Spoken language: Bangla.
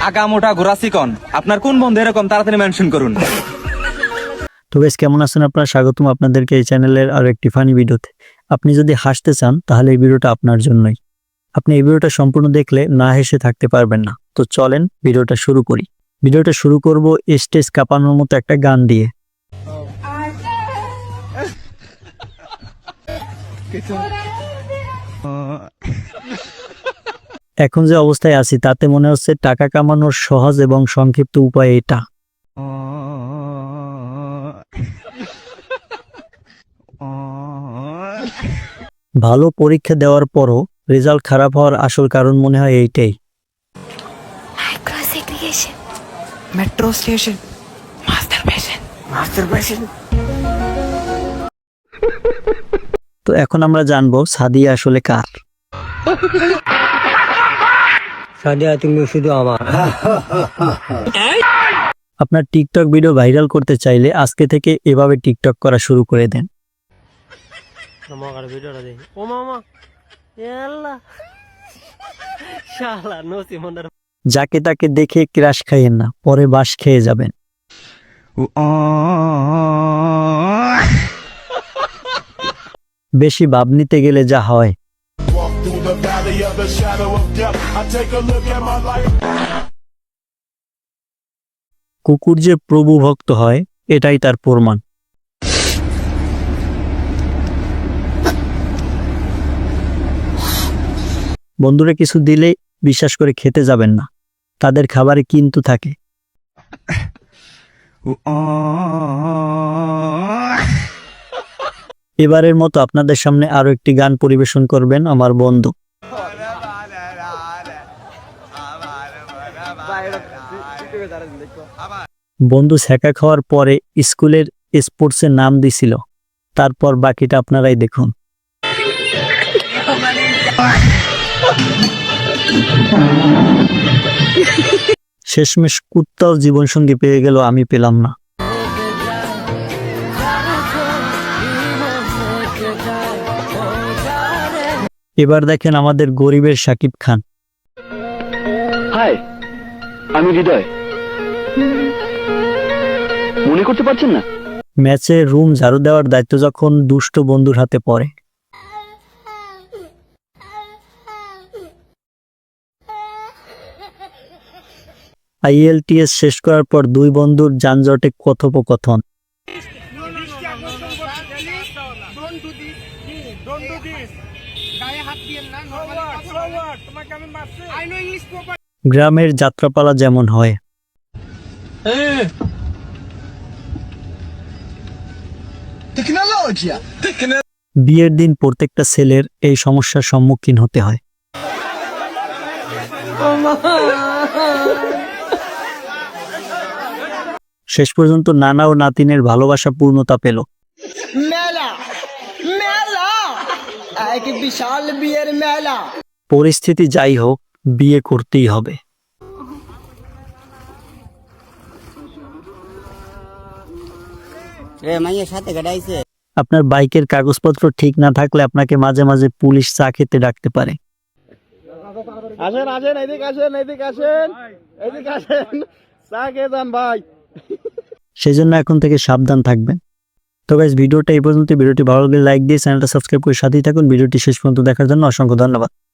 আগা মোটা ঘোরাসিকন আপনার কোন বন্ধু এরকম তাড়াতাড়ি মেনশন করুন। তো গাইস, কেমন আছেন আপনারা? স্বাগতম আপনাদেরকে এই চ্যানেলের আরো একটি ফানি ভিডিওতে। আপনি যদি হাসতে চান তাহলে এই ভিডিওটা আপনার জন্যই। আপনি এই ভিডিওটা সম্পূর্ণ দেখলে না হেসে থাকতে পারবেন না। তো চলেন ভিডিওটা শুরু করি। ভিডিওটা শুরু করব স্টেজ কাঁপানোর মতো একটা গান দিয়ে। এখন যে অবস্থায় আছি তাতে মনে হচ্ছে টাকা কামানোর সহজ এবং সংক্ষিপ্ত উপায় এটা। ভালো পরীক্ষা দেওয়ার পরও রেজাল্ট খারাপ হওয়ার আসল কারণ মনে হয় এইটাই। मेट्रो स्टेशन मास्टरबेशन তো এখন আমরা জানবো সাদিয়া আসলে কার। সাদিয়া তুমি শুধু আমার। আপনার টিকটক ভিডিও ভাইরাল করতে চাইলে আজকে থেকে এভাবে টিকটক করা শুরু করে দেন। আমার ভিডিওটা দেখি ও মামা আল্লাহ শালা নসি মন্দার। যাকে তাকে দেখে ক্রাশ খাইয়েন না, পরে বাস খেয়ে যাবেন। বেশি ভাব নিতে গেলে যা হয়। কুকুর যে প্রভু ভক্ত হয় এটাই তার প্রমাণ। বন্ধুরা কিছু দিলে বিশ্বাস করে খেতে যাবেন না, তাদের খাবারে কিন্তু থাকে। এবারের মতো আপনাদের সামনে আরো একটি গান পরিবেশন করবেন আমার বন্ধু। বন্ধু ছ্যাঁকা খাওয়ার পরে স্কুলের স্পোর্টসের নাম দিছিল, তারপর বাকিটা আপনারাই দেখুন। শেষমেশ কুত্তাও জীবনসঙ্গী পেয়ে গেল, আমি পেলাম না। এবার দেখেন আমাদের গরিবের শাকিব খান। হাই, আমি হৃদয়। মনে করতে পারছেন না? ম্যাচে রুম ঝাড়ু দেওয়ার দায়িত্ব যখন দুষ্ট বন্ধুর হাতে পড়ে। IELTS শেষ করার পর দুই বন্ধুর যানজটে কথোপকথন। গ্রামের যাত্রাপালা যেমন হয়। বিয়ের দিন প্রত্যেকটা ছেলের এই সমস্যার সম্মুখীন হতে হয়। শেষ পর্যন্ত নানা ও নাতিনের ভালোবাসা পূর্ণতা পেল। मेला मेला एक विशाल बियर मेला। পরিস্থিতি যাই হোক, বিয়ে করতেই হবে। রে মাইয়ের সাথে গাড়াইছে। আপনার বাইকের কাগজপত্র ঠিক না থাকলে আপনাকে মাঝে মাঝে পুলিশ চা খেতে ডাকতে পারে। আসেন আসেন এদিকে আসেন এদিকে আসেন এদিকে আসেন চা খেয়ে যান ভাই। সেজন্য এখন থেকে সাবধান থাকবেন। তো গাইস, ভিডিওটা এই পর্যন্ত। ভিডিওটি ভালো লাগলে লাইক দিয়ে চ্যানেলটা সাবস্ক্রাইব করে সাথেই থাকুন। ভিডিওটি শেষ পর্যন্ত দেখার জন্য অসংখ্য ধন্যবাদ।